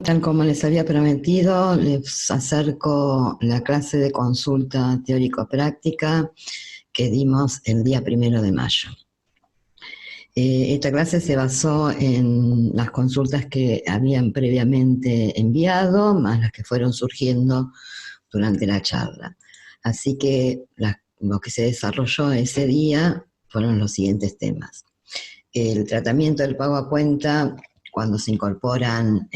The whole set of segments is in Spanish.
Tal como les había prometido, les acerco la clase de consulta teórico-práctica que dimos el día 1 de mayo. Esta clase se basó en las consultas que habían previamente enviado, más las que fueron surgiendo durante la charla. Así que lo que se desarrolló ese día fueron los siguientes temas. El tratamiento del pago a cuenta cuando se incorporan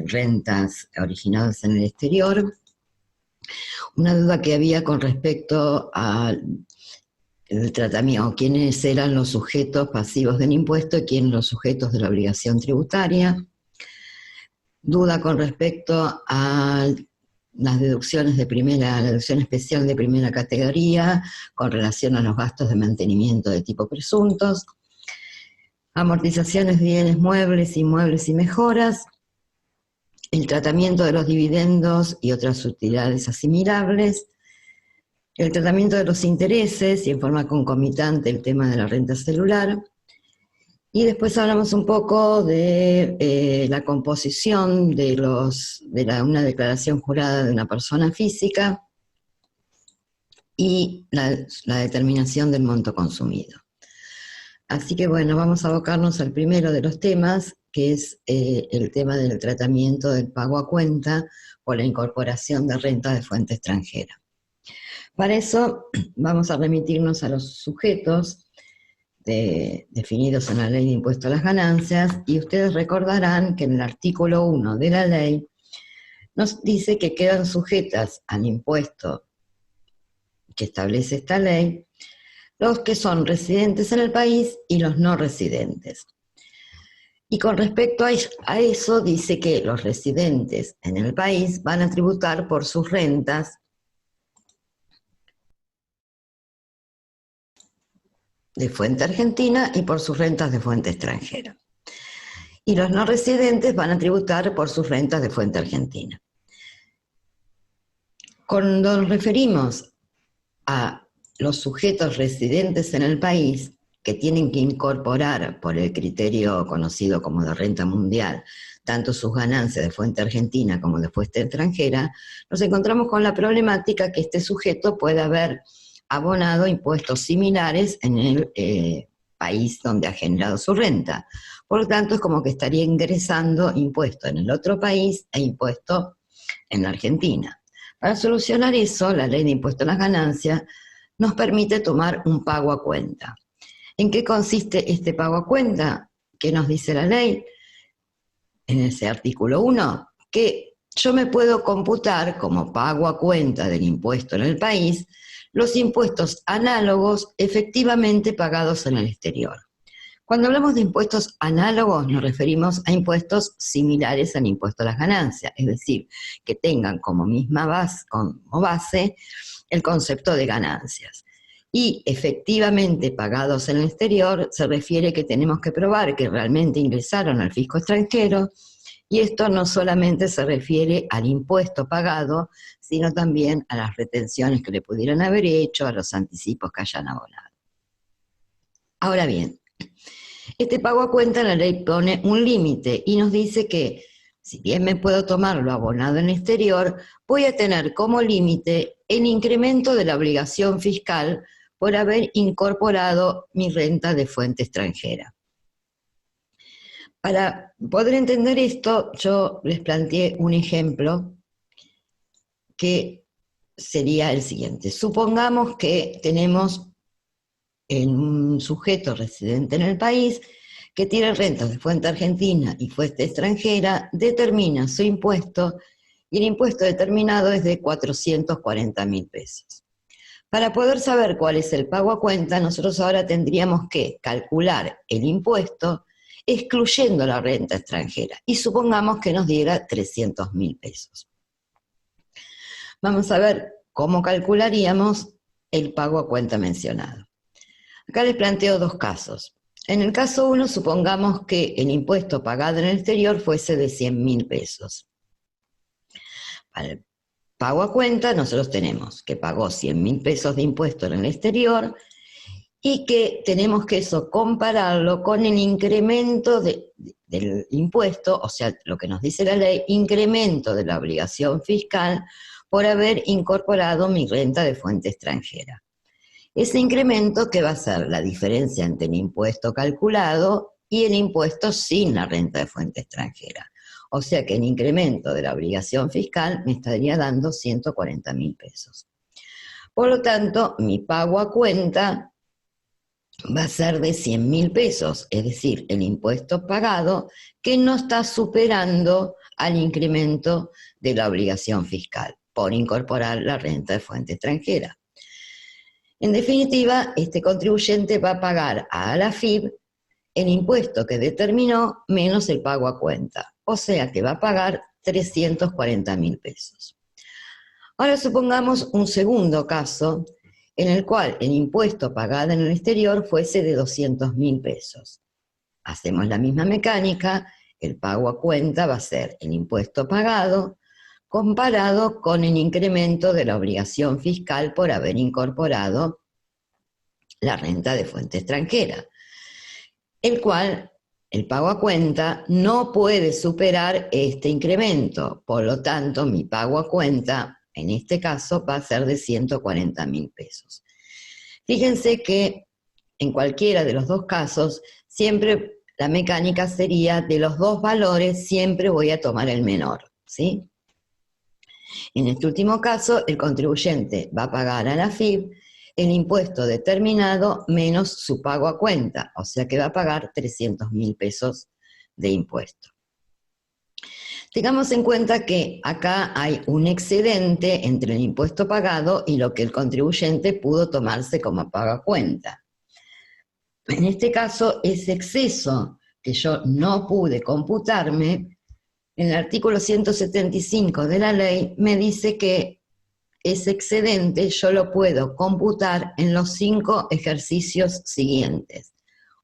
rentas originadas en el exterior. Una duda que había con respecto al tratamiento, quiénes eran los sujetos pasivos del impuesto y quiénes los sujetos de la obligación tributaria. Duda con respecto a las deducciones la deducción especial de primera categoría con relación a los gastos de mantenimiento de tipo presuntos. Amortizaciones de bienes muebles, inmuebles y mejoras, el tratamiento de los dividendos y otras utilidades asimilables, el tratamiento de los intereses y en forma concomitante el tema de la renta celular, y después hablamos un poco de la composición de una declaración jurada de una persona física y la determinación del monto consumido. Así que bueno, vamos a abocarnos al primero de los temas, que es el tema del tratamiento del pago a cuenta por la incorporación de renta de fuente extranjera. Para eso vamos a remitirnos a los sujetos definidos en la Ley de Impuesto a las Ganancias, y ustedes recordarán que en el artículo 1 de la ley nos dice que quedan sujetas al impuesto que establece esta ley los que son residentes en el país y los no residentes. Y con respecto a eso dice que los residentes en el país van a tributar por sus rentas de fuente argentina y por sus rentas de fuente extranjera. Y los no residentes van a tributar por sus rentas de fuente argentina. Cuando nos referimos a los sujetos residentes en el país que tienen que incorporar por el criterio conocido como de renta mundial, tanto sus ganancias de fuente argentina como de fuente extranjera, nos encontramos con la problemática que este sujeto puede haber abonado impuestos similares en el país donde ha generado su renta. Por lo tanto, es como que estaría ingresando impuesto en el otro país e impuesto en la Argentina. Para solucionar eso, la Ley de Impuesto a las Ganancias nos permite tomar un pago a cuenta. ¿En qué consiste este pago a cuenta? ¿Qué nos dice la ley? En ese artículo 1, que yo me puedo computar como pago a cuenta del impuesto en el país los impuestos análogos efectivamente pagados en el exterior. Cuando hablamos de impuestos análogos nos referimos a impuestos similares al impuesto a las ganancias, es decir, que tengan como base el concepto de ganancias. Y efectivamente pagados en el exterior se refiere que tenemos que probar que realmente ingresaron al fisco extranjero, y esto no solamente se refiere al impuesto pagado, sino también a las retenciones que le pudieran haber hecho, a los anticipos que hayan abonado. Ahora bien, este pago a cuenta la ley pone un límite y nos dice que si bien me puedo tomar lo abonado en el exterior, voy a tener como límite el incremento de la obligación fiscal por haber incorporado mi renta de fuente extranjera. Para poder entender esto, yo les planteé un ejemplo que sería el siguiente. Supongamos que tenemos un sujeto residente en el país que tiene rentas de fuente argentina y fuente extranjera, determina su impuesto y el impuesto determinado es de 440.000 pesos. Para poder saber cuál es el pago a cuenta, nosotros ahora tendríamos que calcular el impuesto excluyendo la renta extranjera y supongamos que nos diera 300.000 pesos. Vamos a ver cómo calcularíamos el pago a cuenta mencionado. Acá les planteo dos casos. En el caso 1, supongamos que el impuesto pagado en el exterior fuese de 100.000 pesos. Para el pago a cuenta, nosotros tenemos que pagó 100.000 pesos de impuesto en el exterior y que tenemos que eso compararlo con el incremento del impuesto, o sea, lo que nos dice la ley, incremento de la obligación fiscal por haber incorporado mi renta de fuente extranjera. Ese incremento, ¿qué va a ser? La diferencia entre el impuesto calculado y el impuesto sin la renta de fuente extranjera. O sea que el incremento de la obligación fiscal me estaría dando 140.000 pesos. Por lo tanto, mi pago a cuenta va a ser de 100.000 pesos, es decir, el impuesto pagado que no está superando al incremento de la obligación fiscal por incorporar la renta de fuente extranjera. En definitiva, este contribuyente va a pagar a la AFIP el impuesto que determinó menos el pago a cuenta, o sea que va a pagar 340.000 pesos. Ahora supongamos un segundo caso en el cual el impuesto pagado en el exterior fuese de 200.000 pesos. Hacemos la misma mecánica, el pago a cuenta va a ser el impuesto pagado comparado con el incremento de la obligación fiscal por haber incorporado la renta de fuente extranjera, el cual el pago a cuenta no puede superar este incremento, por lo tanto mi pago a cuenta en este caso va a ser de 140.000 pesos. Fíjense que en cualquiera de los dos casos, siempre la mecánica sería de los dos valores, siempre voy a tomar el menor, ¿sí? En este último caso, el contribuyente va a pagar a la AFIP el impuesto determinado menos su pago a cuenta, o sea que va a pagar 300.000 pesos de impuesto. Tengamos en cuenta que acá hay un excedente entre el impuesto pagado y lo que el contribuyente pudo tomarse como pago a cuenta. En este caso, ese exceso que yo no pude computarme, en el artículo 175 de la ley me dice que ese excedente yo lo puedo computar en los 5 ejercicios siguientes.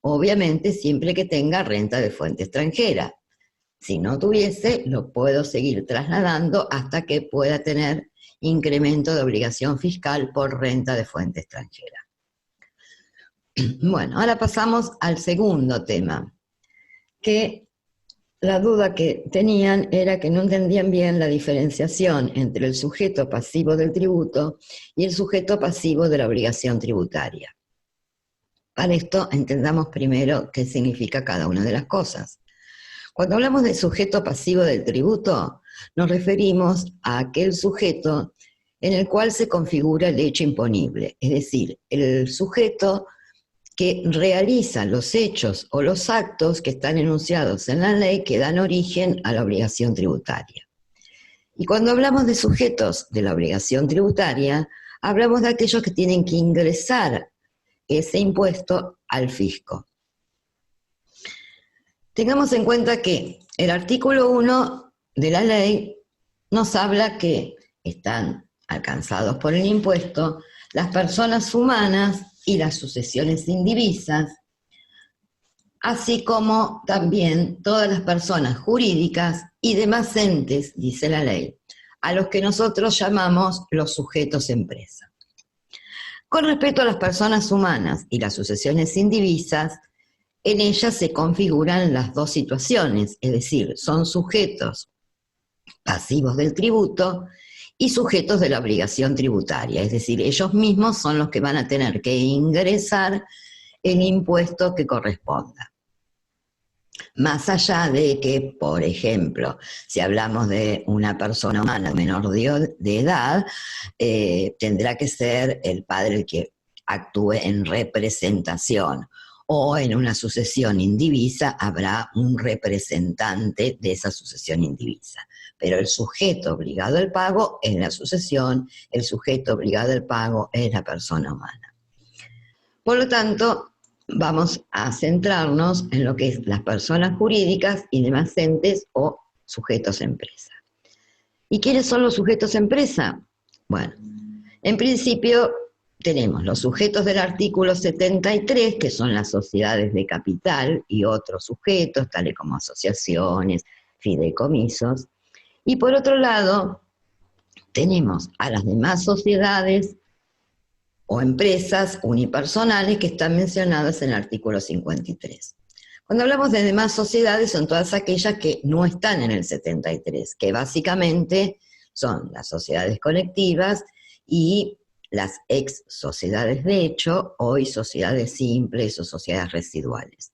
Obviamente siempre que tenga renta de fuente extranjera. Si no tuviese, lo puedo seguir trasladando hasta que pueda tener incremento de obligación fiscal por renta de fuente extranjera. Bueno, ahora pasamos al segundo tema, que la duda que tenían era que no entendían bien la diferenciación entre el sujeto pasivo del tributo y el sujeto pasivo de la obligación tributaria. Para esto entendamos primero qué significa cada una de las cosas. Cuando hablamos de sujeto pasivo del tributo, nos referimos a aquel sujeto en el cual se configura el hecho imponible, es decir, el sujeto que realiza los hechos o los actos que están enunciados en la ley que dan origen a la obligación tributaria. Y cuando hablamos de sujetos de la obligación tributaria, hablamos de aquellos que tienen que ingresar ese impuesto al fisco. Tengamos en cuenta que el artículo 1 de la ley nos habla que están alcanzados por el impuesto las personas humanas y las sucesiones indivisas, así como también todas las personas jurídicas y demás entes, dice la ley, a los que nosotros llamamos los sujetos empresa. Con respecto a las personas humanas y las sucesiones indivisas, en ellas se configuran las dos situaciones, es decir, son sujetos pasivos del tributo y sujetos de la obligación tributaria, es decir, ellos mismos son los que van a tener que ingresar el impuesto que corresponda. Más allá de que, por ejemplo, si hablamos de una persona humana menor de edad, tendrá que ser el padre el que actúe en representación, o en una sucesión indivisa habrá un representante de esa sucesión indivisa. Pero el sujeto obligado al pago es la sucesión, el sujeto obligado al pago es la persona humana. Por lo tanto, vamos a centrarnos en lo que es las personas jurídicas y demás entes o sujetos empresa. ¿Y quiénes son los sujetos empresa? Bueno, en principio tenemos los sujetos del artículo 73, que son las sociedades de capital y otros sujetos, tales como asociaciones, fideicomisos. Y por otro lado, tenemos a las demás sociedades o empresas unipersonales que están mencionadas en el artículo 53. Cuando hablamos de demás sociedades son todas aquellas que no están en el 73, que básicamente son las sociedades colectivas y las ex sociedades de hecho, hoy sociedades simples o sociedades residuales.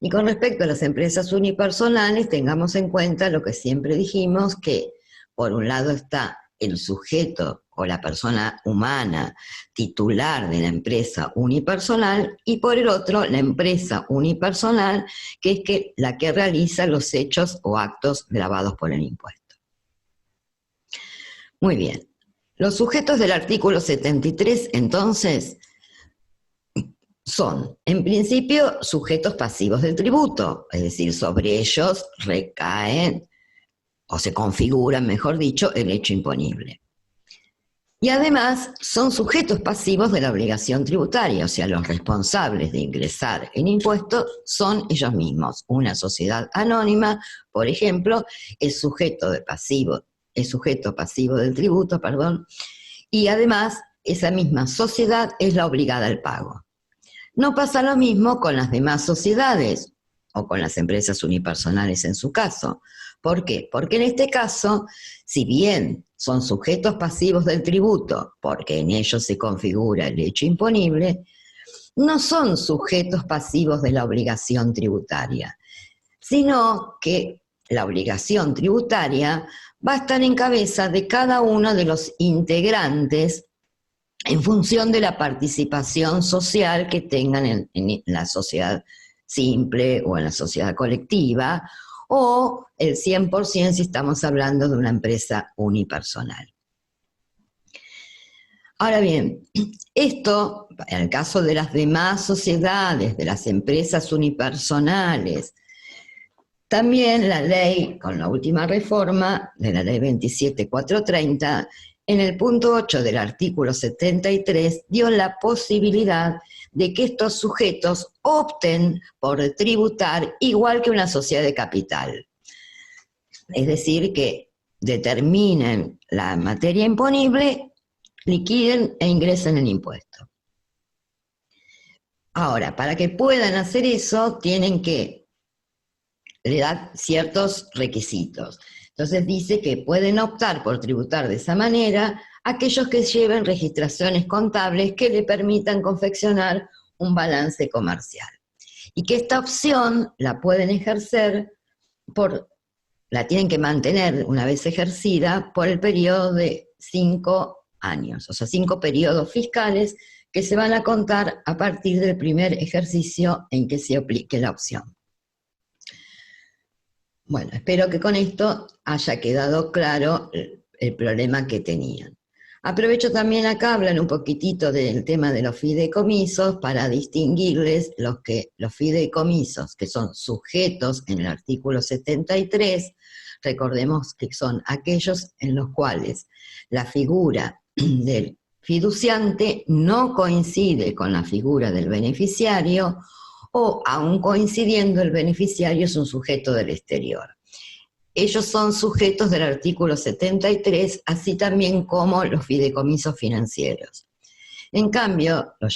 Y con respecto a las empresas unipersonales, tengamos en cuenta lo que siempre dijimos, que por un lado está el sujeto o la persona humana titular de la empresa unipersonal y por el otro la empresa unipersonal, que es la que realiza los hechos o actos gravados por el impuesto. Muy bien. Los sujetos del artículo 73, entonces, son, en principio, sujetos pasivos del tributo, es decir, sobre ellos recaen, o se configuran, mejor dicho, el hecho imponible. Y además son sujetos pasivos de la obligación tributaria, o sea, los responsables de ingresar el impuesto son ellos mismos. Una sociedad anónima, por ejemplo, es sujeto pasivo del tributo, y además esa misma sociedad es la obligada al pago. No pasa lo mismo con las demás sociedades o con las empresas unipersonales en su caso. ¿Por qué? Porque en este caso, si bien son sujetos pasivos del tributo, porque en ellos se configura el hecho imponible, no son sujetos pasivos de la obligación tributaria, sino que la obligación tributaria va a estar en cabeza de cada uno de los integrantes en función de la participación social que tengan en la sociedad simple o en la sociedad colectiva, o el 100% si estamos hablando de una empresa unipersonal. Ahora bien, esto, en el caso de las demás sociedades, de las empresas unipersonales, también la ley, con la última reforma de la ley 27.430, en el punto 8 del artículo 73, dio la posibilidad de que estos sujetos opten por tributar igual que una sociedad de capital. Es decir, que determinen la materia imponible, liquiden e ingresen el impuesto. Ahora, para que puedan hacer eso, tienen que le dar ciertos requisitos. Entonces dice que pueden optar por tributar de esa manera aquellos que lleven registraciones contables que le permitan confeccionar un balance comercial. Y que esta opción la pueden ejercer la tienen que mantener una vez ejercida por el periodo de 5 años, o sea, 5 periodos fiscales que se van a contar a partir del primer ejercicio en que se aplique la opción. Bueno, espero que con esto haya quedado claro el problema que tenían. Aprovecho también acá, hablar un poquitito del tema de los fideicomisos para distinguirles los fideicomisos que son sujetos en el artículo 73, recordemos que son aquellos en los cuales la figura del fiduciante no coincide con la figura del beneficiario, o aun coincidiendo el beneficiario es un sujeto del exterior. Ellos son sujetos del artículo 73, así también como los fideicomisos financieros. En cambio, los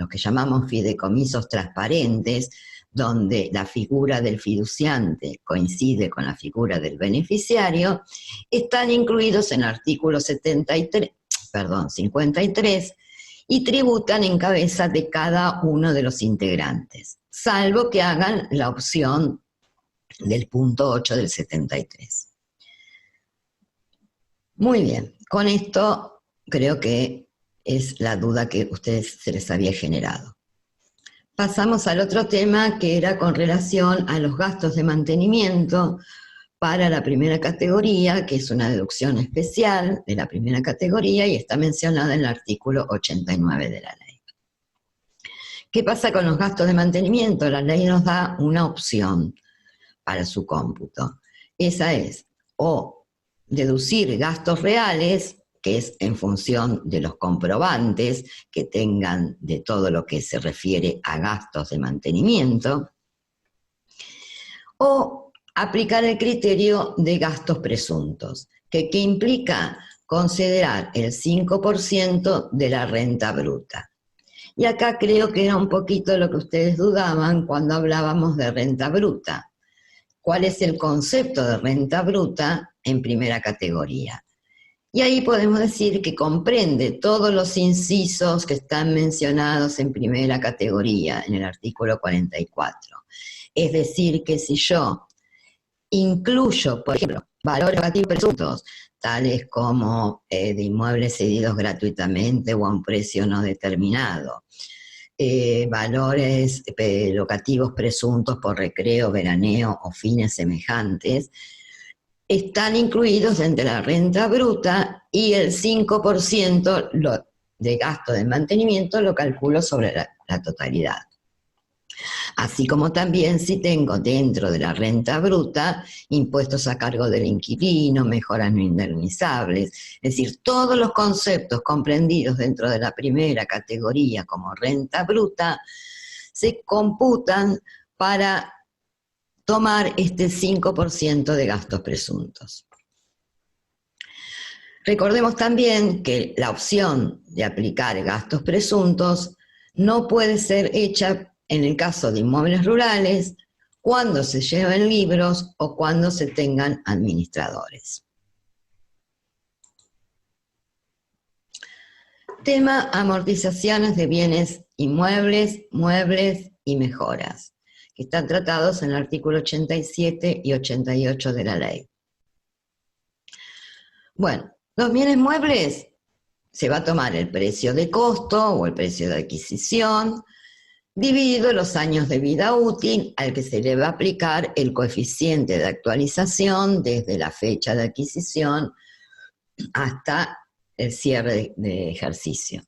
que llamamos fideicomisos transparentes, donde la figura del fiduciante coincide con la figura del beneficiario, están incluidos en el artículo 53 y tributan en cabeza de cada uno de los integrantes, salvo que hagan la opción del punto 8 del 73. Muy bien, con esto creo que es la duda que a ustedes se les había generado. Pasamos al otro tema, que era con relación a los gastos de mantenimiento para la primera categoría, que es una deducción especial de la primera categoría y está mencionada en el artículo 89 de la ley. ¿Qué pasa con los gastos de mantenimiento? La ley nos da una opción para su cómputo. Esa es o deducir gastos reales, que es en función de los comprobantes que tengan de todo lo que se refiere a gastos de mantenimiento, o aplicar el criterio de gastos presuntos, que implica considerar el 5% de la renta bruta. Y acá creo que era un poquito lo que ustedes dudaban cuando hablábamos de renta bruta. ¿Cuál es el concepto de renta bruta en primera categoría? Y ahí podemos decir que comprende todos los incisos que están mencionados en primera categoría, en el artículo 44. Es decir, que si yo incluyo, por ejemplo, valores negativos presuntos, tales como de inmuebles cedidos gratuitamente o a un precio no determinado, valores locativos presuntos por recreo, veraneo o fines semejantes, están incluidos entre la renta bruta y el 5% de gasto de mantenimiento lo calculo sobre la totalidad. Así como también si tengo dentro de la renta bruta impuestos a cargo del inquilino, mejoras no indemnizables, es decir, todos los conceptos comprendidos dentro de la primera categoría como renta bruta se computan para tomar este 5% de gastos presuntos. Recordemos también que la opción de aplicar gastos presuntos no puede ser hecha en el caso de inmuebles rurales, cuando se lleven libros o cuando se tengan administradores. Tema amortizaciones de bienes inmuebles, muebles y mejoras, que están tratados en el artículo 87 y 88 de la ley. Bueno, los bienes muebles se va a tomar el precio de costo o el precio de adquisición, dividido los años de vida útil al que se le va a aplicar el coeficiente de actualización desde la fecha de adquisición hasta el cierre de ejercicio.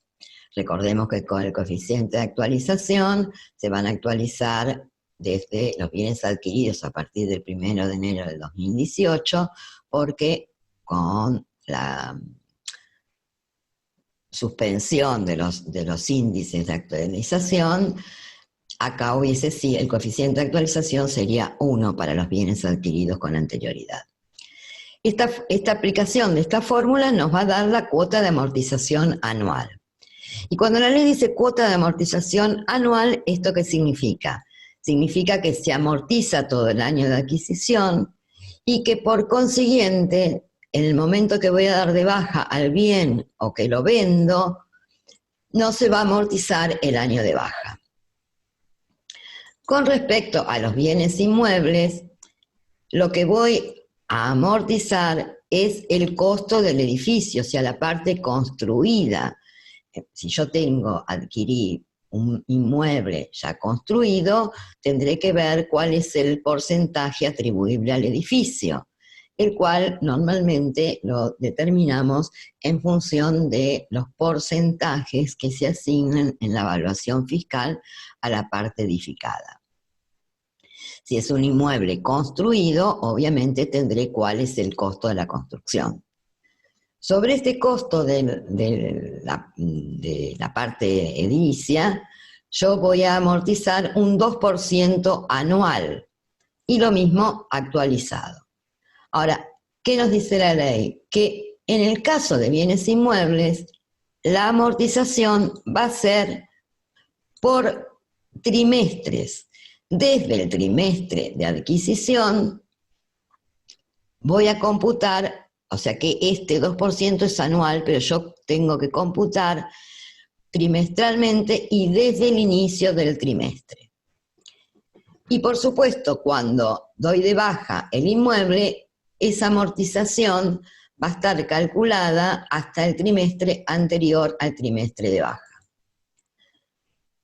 Recordemos que con el coeficiente de actualización se van a actualizar desde los bienes adquiridos a partir del 1 de enero del 2018, porque con la suspensión de los índices de actualización, acá hubiese sí, el coeficiente de actualización sería 1 para los bienes adquiridos con anterioridad. Esta aplicación de esta fórmula nos va a dar la cuota de amortización anual. Y cuando la ley dice cuota de amortización anual, ¿esto qué significa? Significa que se amortiza todo el año de adquisición y que por consiguiente, en el momento que voy a dar de baja al bien o que lo vendo, no se va a amortizar el año de baja. Con respecto a los bienes inmuebles, lo que voy a amortizar es el costo del edificio, o sea, la parte construida. Si yo adquirí un inmueble ya construido, tendré que ver cuál es el porcentaje atribuible al edificio, el cual normalmente lo determinamos en función de los porcentajes que se asignan en la evaluación fiscal a la parte edificada. Si es un inmueble construido, obviamente tendré cuál es el costo de la construcción. Sobre este costo de la parte edilicia, yo voy a amortizar un 2% anual y lo mismo actualizado. Ahora, ¿qué nos dice la ley? Que en el caso de bienes inmuebles, la amortización va a ser por trimestres. Desde el trimestre de adquisición voy a computar, o sea que este 2% es anual, pero yo tengo que computar trimestralmente y desde el inicio del trimestre. Y por supuesto, cuando doy de baja el inmueble, esa amortización va a estar calculada hasta el trimestre anterior al trimestre de baja.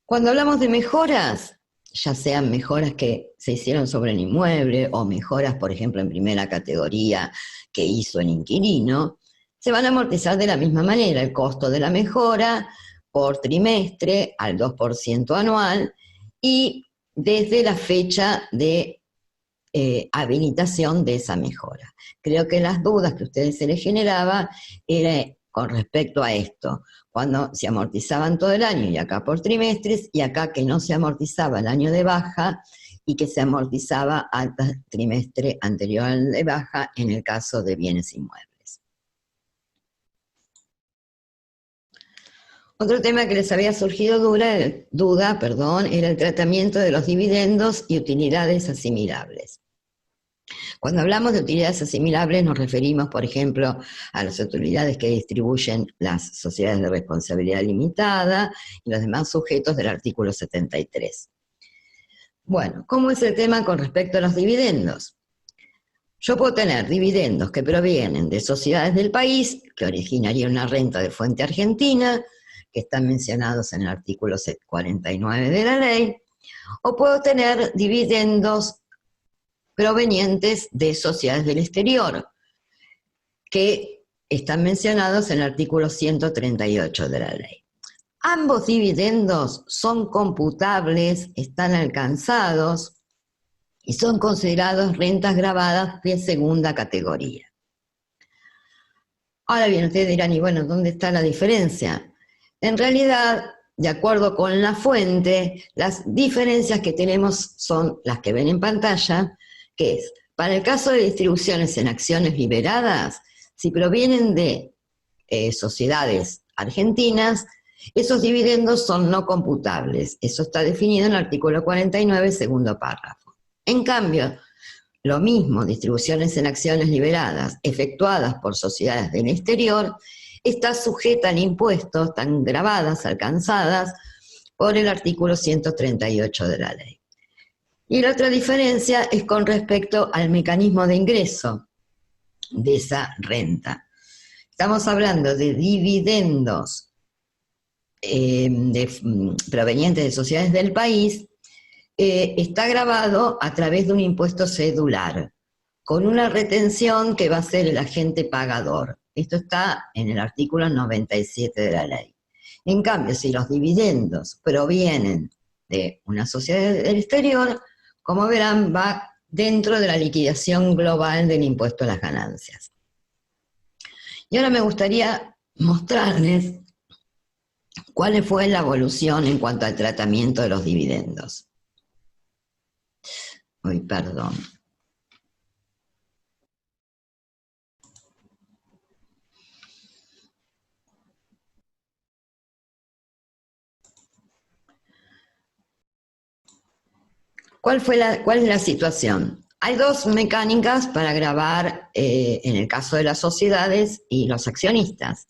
Cuando hablamos de mejoras, ya sean mejoras que se hicieron sobre el inmueble o mejoras, por ejemplo, en primera categoría que hizo el inquilino, se van a amortizar de la misma manera el costo de la mejora por trimestre al 2% anual y desde la fecha de habilitación de esa mejora. Creo que las dudas que a ustedes se les generaba era con respecto a esto, cuando se amortizaban todo el año y acá por trimestres, y acá que no se amortizaba el año de baja y que se amortizaba al trimestre anterior al de baja en el caso de bienes inmuebles. Otro tema que les había surgido duda, era el tratamiento de los dividendos y utilidades asimilables. Cuando hablamos de utilidades asimilables nos referimos, por ejemplo, a las utilidades que distribuyen las sociedades de responsabilidad limitada y los demás sujetos del artículo 73. Bueno, ¿cómo es el tema con respecto a los dividendos? Yo puedo tener dividendos que provienen de sociedades del país, que originaría una renta de fuente argentina, que están mencionados en el artículo 49 de la ley, o puedo tener dividendos provenientes de sociedades del exterior, que están mencionados en el artículo 138 de la ley. Ambos dividendos son computables, están alcanzados y son considerados rentas gravadas de segunda categoría. Ahora bien, ustedes dirán, y bueno, ¿dónde está la diferencia? En realidad, de acuerdo con la fuente, las diferencias que tenemos son las que ven en pantalla, que es, para el caso de distribuciones en acciones liberadas, si provienen de sociedades argentinas, esos dividendos son no computables. Eso está definido en el artículo 49, segundo párrafo. En cambio, lo mismo, distribuciones en acciones liberadas efectuadas por sociedades del exterior, está sujeta al impuesto, están grabadas, alcanzadas por el artículo 138 de la ley. Y la otra diferencia es con respecto al mecanismo de ingreso de esa renta. Estamos hablando de dividendos provenientes de sociedades del país, está grabado a través de un impuesto cedular, con una retención que va a ser el agente pagador. Esto está en el artículo 97 de la ley. En cambio, si los dividendos provienen de una sociedad del exterior, como verán, va dentro de la liquidación global del impuesto a las ganancias. Y ahora me gustaría mostrarles cuál fue la evolución en cuanto al tratamiento de los dividendos. Uy, perdón. ¿Cuál es la situación? Hay dos mecánicas para gravar en el caso de las sociedades y los accionistas.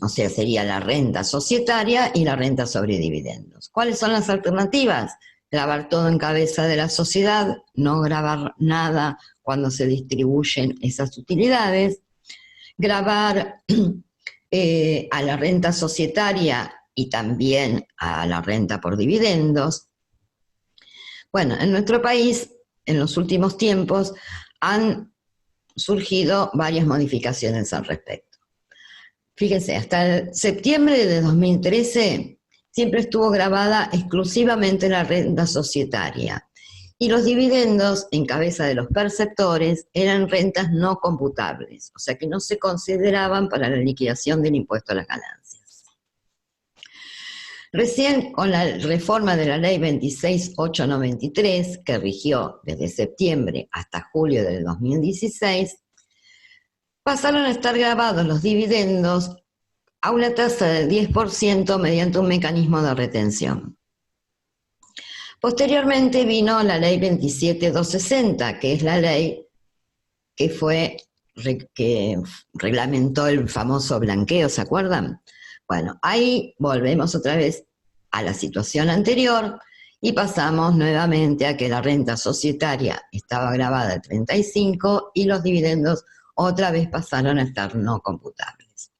O sea, sería la renta societaria y la renta sobre dividendos. ¿Cuáles son las alternativas? Grabar todo en cabeza de la sociedad, no grabar nada cuando se distribuyen esas utilidades, grabar a la renta societaria y también a la renta por dividendos. Bueno, en nuestro país, en los últimos tiempos, han surgido varias modificaciones al respecto. Fíjense, hasta el septiembre de 2013 siempre estuvo grabada exclusivamente la renta societaria y los dividendos en cabeza de los perceptores eran rentas no computables, o sea que no se consideraban para la liquidación del impuesto a las ganancias. Recién con la reforma de la ley 26.893, que rigió desde septiembre hasta julio del 2016, pasaron a estar grabados los dividendos a una tasa del 10% mediante un mecanismo de retención. Posteriormente vino la ley 27.260, que es la ley que reglamentó el famoso blanqueo, ¿se acuerdan? Bueno, ahí volvemos otra vez a la situación anterior y pasamos nuevamente a que la renta societaria estaba grabada al 35 y los dividendos otra vez pasaron a estar no computables.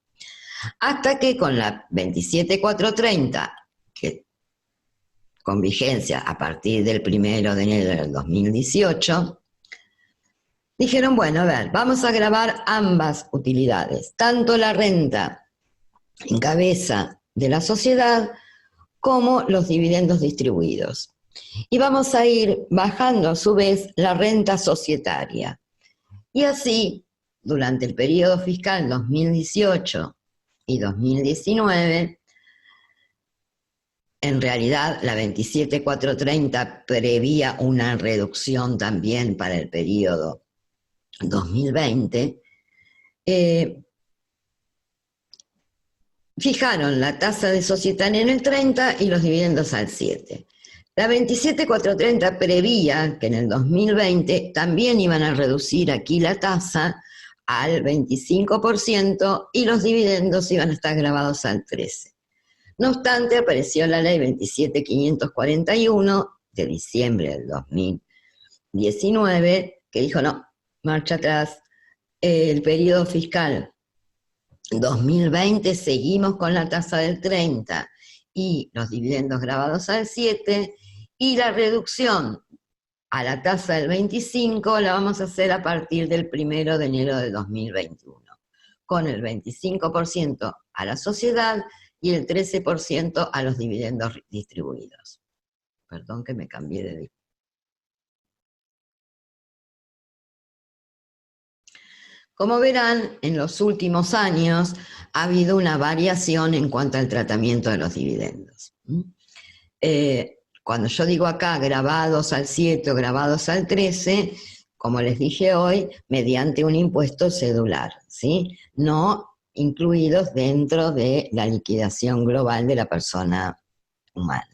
Hasta que con la 27.430, que con vigencia a partir del 1 de enero del 2018, dijeron, bueno, a ver, vamos a grabar ambas utilidades, tanto la renta en cabeza de la sociedad como los dividendos distribuidos. Y vamos a ir bajando a su vez la renta societaria. Y así, durante el periodo fiscal 2018 y 2019, en realidad la 27.430 prevía una reducción también para el periodo 2020, fijaron la tasa de societaria en el 30 y los dividendos al 7. La 27430 prevía que en el 2020 también iban a reducir aquí la tasa al 25% y los dividendos iban a estar grabados al 13%. No obstante, apareció la ley 27541 de diciembre del 2019 que dijo no, marcha atrás, el periodo fiscal 2020 seguimos con la tasa del 30 y los dividendos grabados al 7 y la reducción a la tasa del 25 la vamos a hacer a partir del 1 de enero de 2021, con el 25% a la sociedad y el 13% a los dividendos distribuidos. Perdón que me cambié de disco. Como verán, en los últimos años ha habido una variación en cuanto al tratamiento de los dividendos. Cuando yo digo acá grabados al 7 o grabados al 13, como les dije hoy, mediante un impuesto cedular, ¿sí? No incluidos dentro de la liquidación global de la persona humana.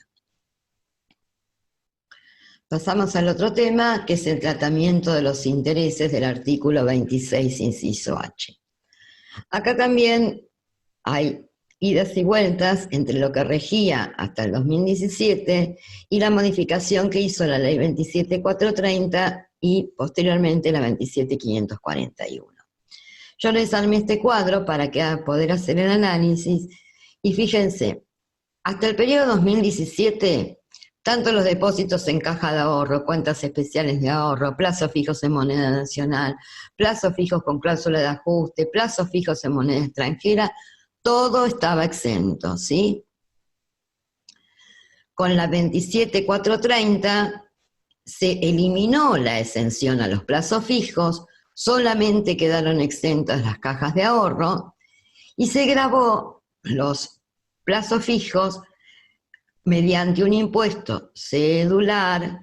Pasamos al otro tema, que es el tratamiento de los intereses del artículo 26, inciso H. Acá también hay idas y vueltas entre lo que regía hasta el 2017 y la modificación que hizo la ley 27430 y posteriormente la 27541. Yo les armé este cuadro para poder hacer el análisis y fíjense, hasta el periodo 2017, tanto los depósitos en caja de ahorro, cuentas especiales de ahorro, plazos fijos en moneda nacional, plazos fijos con cláusula de ajuste, plazos fijos en moneda extranjera, todo estaba exento, ¿sí? Con la 27430 se eliminó la exención a los plazos fijos, solamente quedaron exentas las cajas de ahorro y se gravó los plazos fijos mediante un impuesto cedular,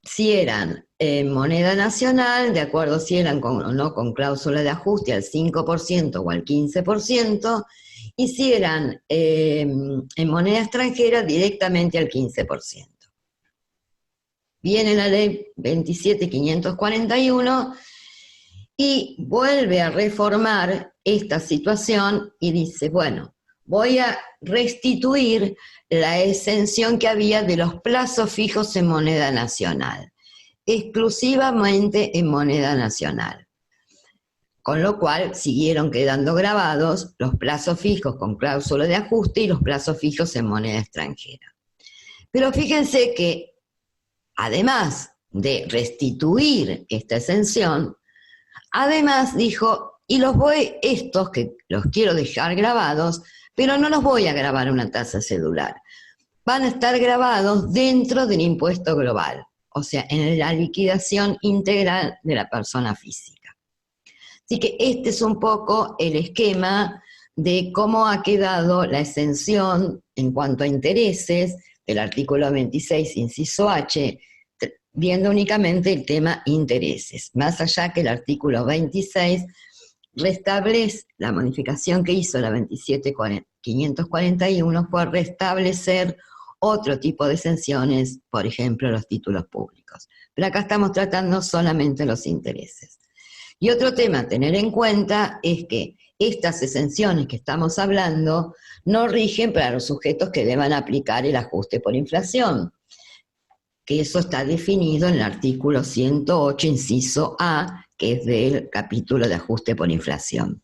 si eran moneda nacional, de acuerdo si eran o no con cláusula de ajuste al 5% o al 15%, y si eran en moneda extranjera directamente al 15%. Viene la ley 27541 y vuelve a reformar esta situación y dice, bueno, voy a restituir la exención que había de los plazos fijos en moneda nacional, exclusivamente en moneda nacional. Con lo cual siguieron quedando grabados los plazos fijos con cláusula de ajuste y los plazos fijos en moneda extranjera. Pero fíjense que además de restituir esta exención, además dijo, y estos que los quiero dejar grabados, pero no los voy a grabar a una tasa cedular. Van a estar grabados dentro del impuesto global, o sea, en la liquidación integral de la persona física. Así que este es un poco el esquema de cómo ha quedado la exención en cuanto a intereses del artículo 26, inciso H, viendo únicamente el tema intereses, más allá que el artículo 26 restablece, la modificación que hizo la 27541 fue restablecer otro tipo de exenciones, por ejemplo, los títulos públicos. Pero acá estamos tratando solamente los intereses. Y otro tema a tener en cuenta es que estas exenciones que estamos hablando no rigen para los sujetos que deban aplicar el ajuste por inflación, que eso está definido en el artículo 108, inciso A, que es del capítulo de ajuste por inflación.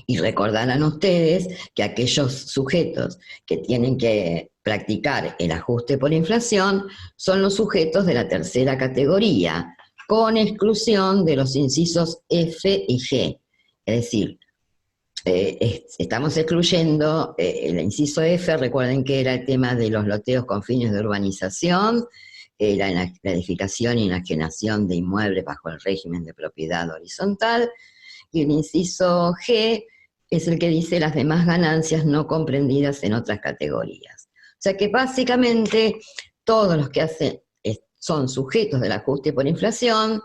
Y recordarán ustedes que aquellos sujetos que tienen que practicar el ajuste por inflación son los sujetos de la tercera categoría, con exclusión de los incisos F y G. Es decir, estamos excluyendo el inciso F, recuerden que era el tema de los loteos con fines de urbanización, la edificación y enajenación de inmuebles bajo el régimen de propiedad horizontal, y el inciso G es el que dice las demás ganancias no comprendidas en otras categorías. O sea que básicamente todos los que son sujetos del ajuste por inflación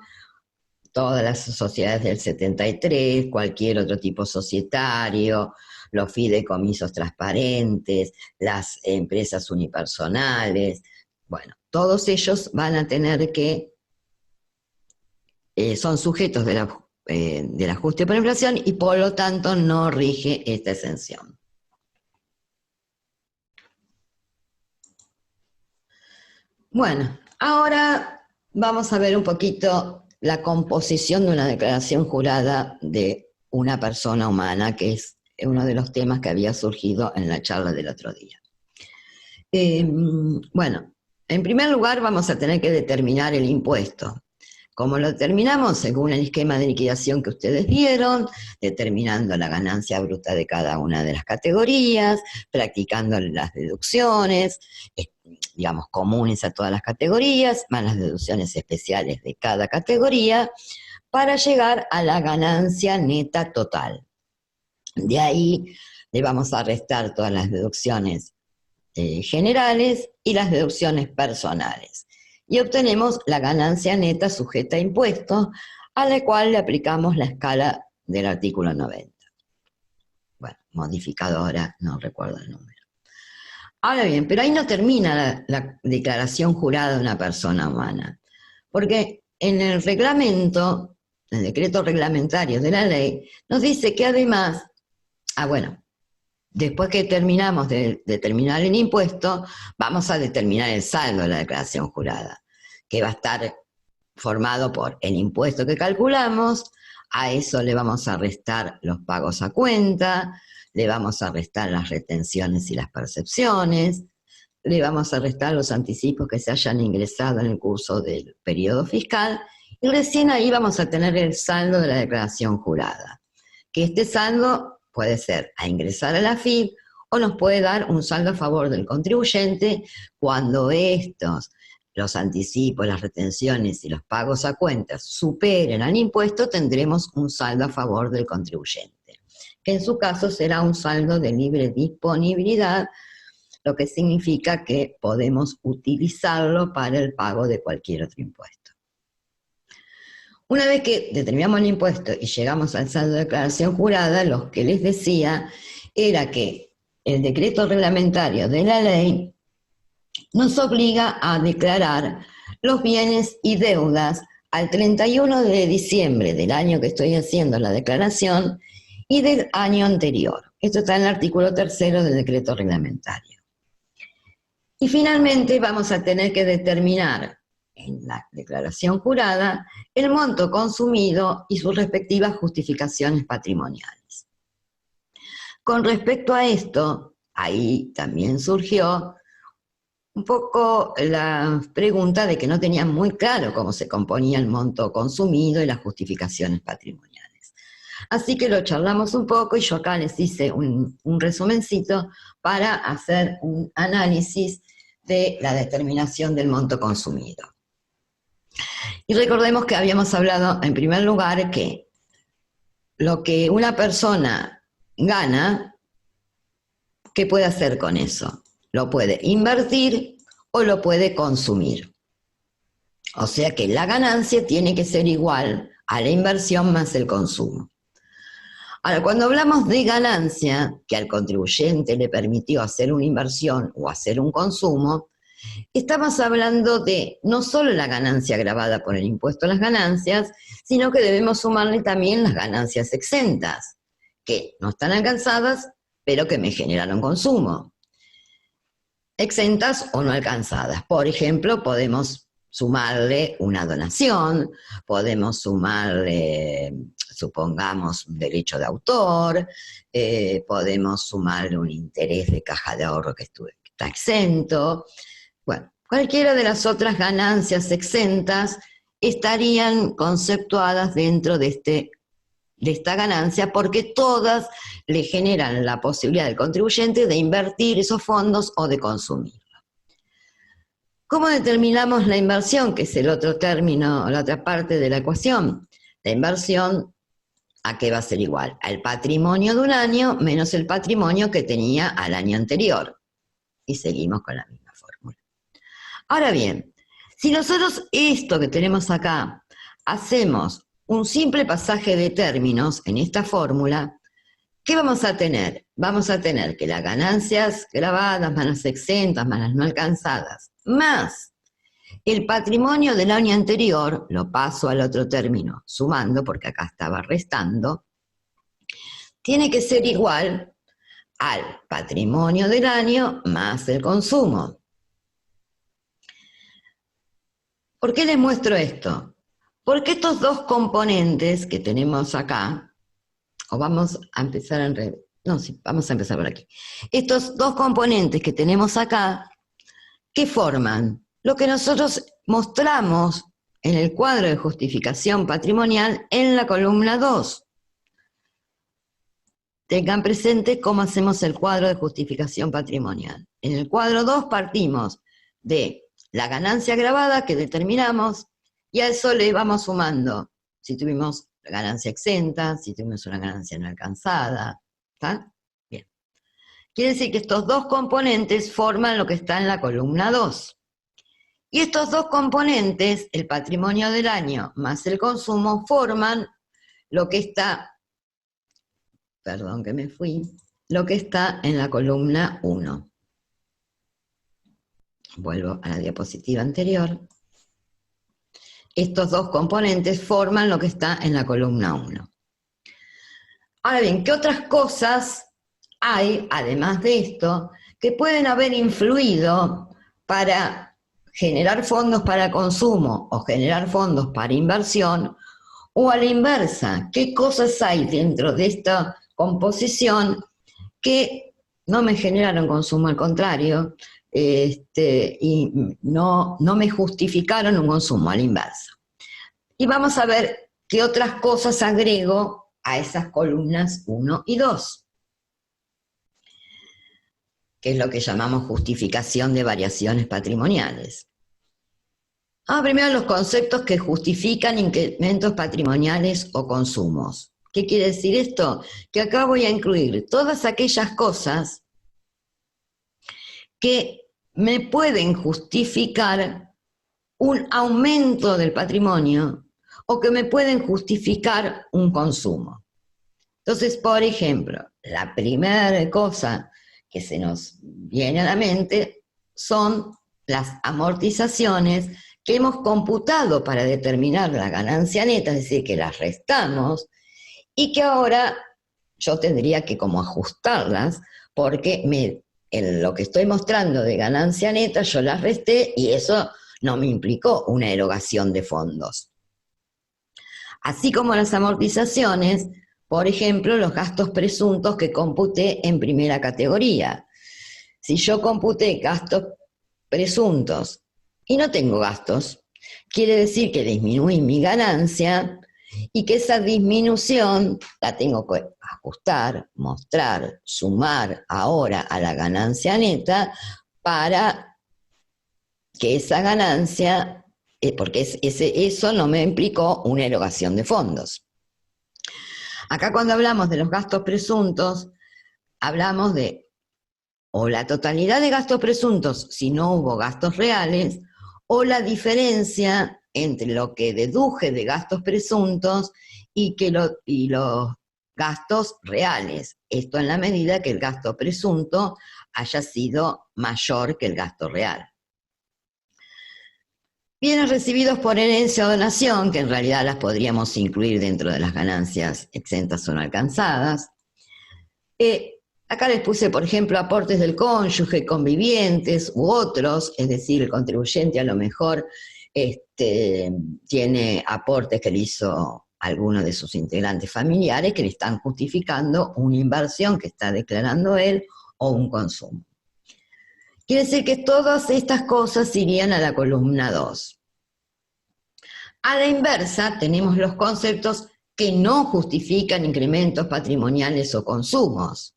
todas las sociedades del 73, cualquier otro tipo societario, los fideicomisos transparentes, las empresas unipersonales, bueno, todos ellos van a tener que, son sujetos del ajuste por inflación y por lo tanto no rige esta exención. Bueno, ahora vamos a ver un poquito la composición de una declaración jurada de una persona humana, que es uno de los temas que había surgido en la charla del otro día. Bueno, en primer lugar vamos a tener que determinar el impuesto. ¿Cómo lo determinamos? Según el esquema de liquidación que ustedes vieron, determinando la ganancia bruta de cada una de las categorías, practicando las deducciones, digamos, comunes a todas las categorías, más las deducciones especiales de cada categoría, para llegar a la ganancia neta total. De ahí le vamos a restar todas las deducciones generales y las deducciones personales. Y obtenemos la ganancia neta sujeta a impuestos, a la cual le aplicamos la escala del artículo 90. Bueno, modificadora, no recuerdo el número. Ahora bien, pero ahí no termina la declaración jurada de una persona humana, porque en el reglamento, el decreto reglamentario de la ley, nos dice que además, bueno, después que terminamos de determinar el impuesto, vamos a determinar el saldo de la declaración jurada, que va a estar formado por el impuesto que calculamos, a eso le vamos a restar los pagos a cuenta, le vamos a restar las retenciones y las percepciones, le vamos a restar los anticipos que se hayan ingresado en el curso del periodo fiscal, y recién ahí vamos a tener el saldo de la declaración jurada, que este saldo puede ser a ingresar a la AFIP o nos puede dar un saldo a favor del contribuyente cuando los anticipos, las retenciones y los pagos a cuentas superen al impuesto, tendremos un saldo a favor del contribuyente, que en su caso será un saldo de libre disponibilidad, lo que significa que podemos utilizarlo para el pago de cualquier otro impuesto. Una vez que determinamos el impuesto y llegamos al saldo de declaración jurada, lo que les decía era que el decreto reglamentario de la ley nos obliga a declarar los bienes y deudas al 31 de diciembre del año que estoy haciendo la declaración y del año anterior. Esto está en el artículo 3 del decreto reglamentario. Y finalmente vamos a tener que determinar en la declaración jurada el monto consumido y sus respectivas justificaciones patrimoniales. Con respecto a esto, ahí también surgió un poco la pregunta de que no tenían muy claro cómo se componía el monto consumido y las justificaciones patrimoniales. Así que lo charlamos un poco y yo acá les hice un resumencito para hacer un análisis de la determinación del monto consumido. Y recordemos que habíamos hablado en primer lugar que lo que una persona gana, ¿qué puede hacer con eso? Lo puede invertir o lo puede consumir. O sea que la ganancia tiene que ser igual a la inversión más el consumo. Ahora, cuando hablamos de ganancia, que al contribuyente le permitió hacer una inversión o hacer un consumo, estamos hablando de no solo la ganancia gravada por el impuesto a las ganancias, sino que debemos sumarle también las ganancias exentas, que no están alcanzadas, pero que me generaron consumo. Exentas o no alcanzadas. Por ejemplo, podemos sumarle una donación, podemos sumarle, supongamos, un derecho de autor, podemos sumarle un interés de caja de ahorro que está exento. Bueno, cualquiera de las otras ganancias exentas estarían conceptuadas dentro de esta ganancia porque todas le generan la posibilidad del contribuyente de invertir esos fondos o de consumirlo. ¿Cómo determinamos la inversión? Que es el otro término, la otra parte de la ecuación. La inversión, ¿a qué va a ser igual? Al patrimonio de un año menos el patrimonio que tenía al año anterior. Y seguimos con la misma fórmula. Ahora bien, si nosotros esto que tenemos acá hacemos un simple pasaje de términos en esta fórmula, ¿qué vamos a tener? Vamos a tener que las ganancias grabadas, más las exentas, más las no alcanzadas, más el patrimonio del año anterior, lo paso al otro término sumando, porque acá estaba restando, tiene que ser igual al patrimonio del año más el consumo. ¿Por qué les muestro esto? Porque estos dos componentes que tenemos acá, o vamos a empezar en revés, no, sí, vamos a empezar por aquí. Estos dos componentes que tenemos acá, ¿qué forman? Lo que nosotros mostramos en el cuadro de justificación patrimonial en la columna 2. Tengan presente cómo hacemos el cuadro de justificación patrimonial. En el cuadro 2 partimos de la ganancia grabada que determinamos y a eso le vamos sumando si tuvimos la ganancia exenta, si tuvimos una ganancia no alcanzada. ¿Está? Bien. Quiere decir que estos dos componentes forman lo que está en la columna 2. Y estos dos componentes, el patrimonio del año más el consumo, forman lo que está, perdón que me fui, lo que está en la columna 1. Vuelvo a la diapositiva anterior. Estos dos componentes forman lo que está en la columna 1. Ahora bien, ¿qué otras cosas hay, además de esto, que pueden haber influido para generar fondos para consumo o generar fondos para inversión? O a la inversa, ¿qué cosas hay dentro de esta composición que no me generaron consumo, al contrario, y no me justificaron un consumo, a la inversa? Y vamos a ver qué otras cosas agrego a esas columnas 1 y 2, que es lo que llamamos justificación de variaciones patrimoniales. Primero los conceptos que justifican incrementos patrimoniales o consumos. ¿Qué quiere decir esto? Que acá voy a incluir todas aquellas cosas que me pueden justificar un aumento del patrimonio o que me pueden justificar un consumo. Entonces, por ejemplo, la primera cosa que se nos viene a la mente son las amortizaciones que hemos computado para determinar la ganancia neta, es decir, que las restamos, y que ahora yo tendría que como ajustarlas, porque en lo que estoy mostrando de ganancia neta yo las resté y eso no me implicó una erogación de fondos. Así como las amortizaciones, por ejemplo, los gastos presuntos que computé en primera categoría. Si yo computé gastos presuntos y no tengo gastos, quiere decir que disminuí mi ganancia y que esa disminución la tengo que ajustar, mostrar, sumar ahora a la ganancia neta para que esa ganancia, porque eso no me implicó una erogación de fondos. Acá cuando hablamos de los gastos presuntos, hablamos de o la totalidad de gastos presuntos si no hubo gastos reales, o la diferencia entre lo que deduje de gastos presuntos y los gastos reales. Esto en la medida que el gasto presunto haya sido mayor que el gasto real. Bienes recibidos por herencia o donación, que en realidad las podríamos incluir dentro de las ganancias exentas o no alcanzadas. Acá les puse, por ejemplo, aportes del cónyuge, convivientes u otros, es decir, el contribuyente a lo mejor tiene aportes que le hizo alguno de sus integrantes familiares que le están justificando una inversión que está declarando él o un consumo. Quiere decir que todas estas cosas irían a la columna 2. A la inversa tenemos los conceptos que no justifican incrementos patrimoniales o consumos.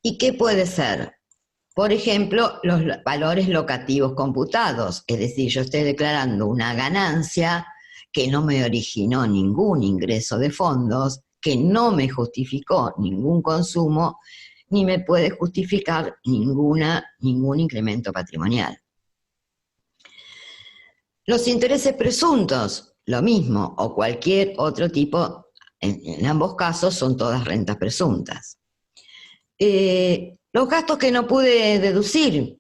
¿Y qué puede ser? Por ejemplo, los valores locativos computados, es decir, yo estoy declarando una ganancia que no me originó ningún ingreso de fondos, que no me justificó ningún consumo, ni me puede justificar ningún incremento patrimonial. Los intereses presuntos, lo mismo, o cualquier otro tipo, en ambos casos son todas rentas presuntas. Los gastos que no pude deducir,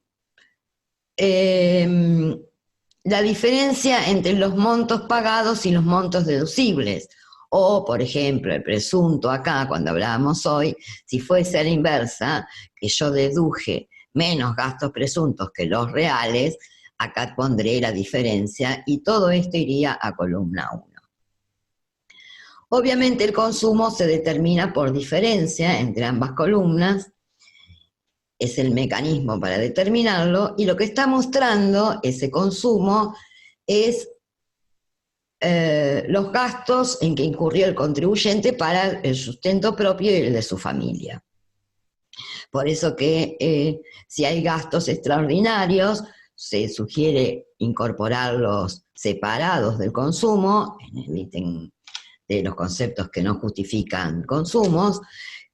la diferencia entre los montos pagados y los montos deducibles. O, por ejemplo, el presunto acá, cuando hablábamos hoy, si fuese a la inversa, que yo deduje menos gastos presuntos que los reales, acá pondré la diferencia y todo esto iría a columna 1. Obviamente el consumo se determina por diferencia entre ambas columnas, es el mecanismo para determinarlo, y lo que está mostrando ese consumo es los gastos en que incurrió el contribuyente para el sustento propio y el de su familia. Por eso que si hay gastos extraordinarios, se sugiere incorporarlos separados del consumo, en el ítem de los conceptos que no justifican consumos,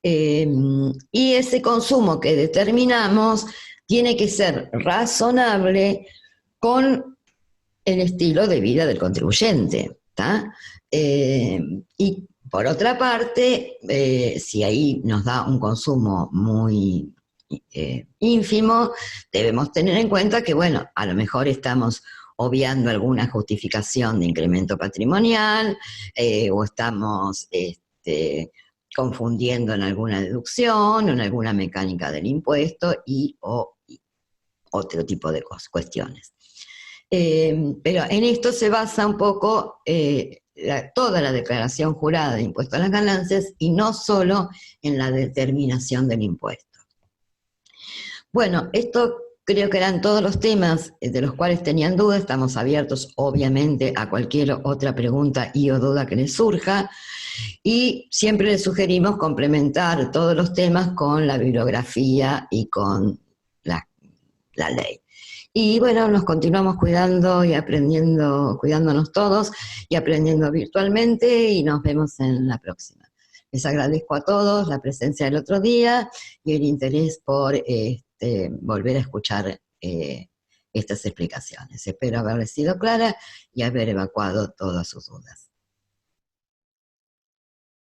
y ese consumo que determinamos tiene que ser razonable con el estilo de vida del contribuyente, ¿tá? Y por otra parte, si ahí nos da un consumo muy ínfimo, debemos tener en cuenta que, bueno, a lo mejor estamos obviando alguna justificación de incremento patrimonial, o estamos confundiendo en alguna deducción o en alguna mecánica del impuesto o otro tipo de cuestiones. Pero en esto se basa un poco toda la declaración jurada de impuesto a las ganancias y no solo en la determinación del impuesto. Bueno, esto creo que eran todos los temas de los cuales tenían dudas. Estamos abiertos, obviamente, a cualquier otra pregunta y o duda que les surja. Y siempre les sugerimos complementar todos los temas con la bibliografía y con la ley. Y bueno, nos continuamos cuidando y aprendiendo, cuidándonos todos y aprendiendo virtualmente, y nos vemos en la próxima. Les agradezco a todos la presencia del otro día y el interés por volver a escuchar estas explicaciones. Espero haberles sido clara y haber evacuado todas sus dudas.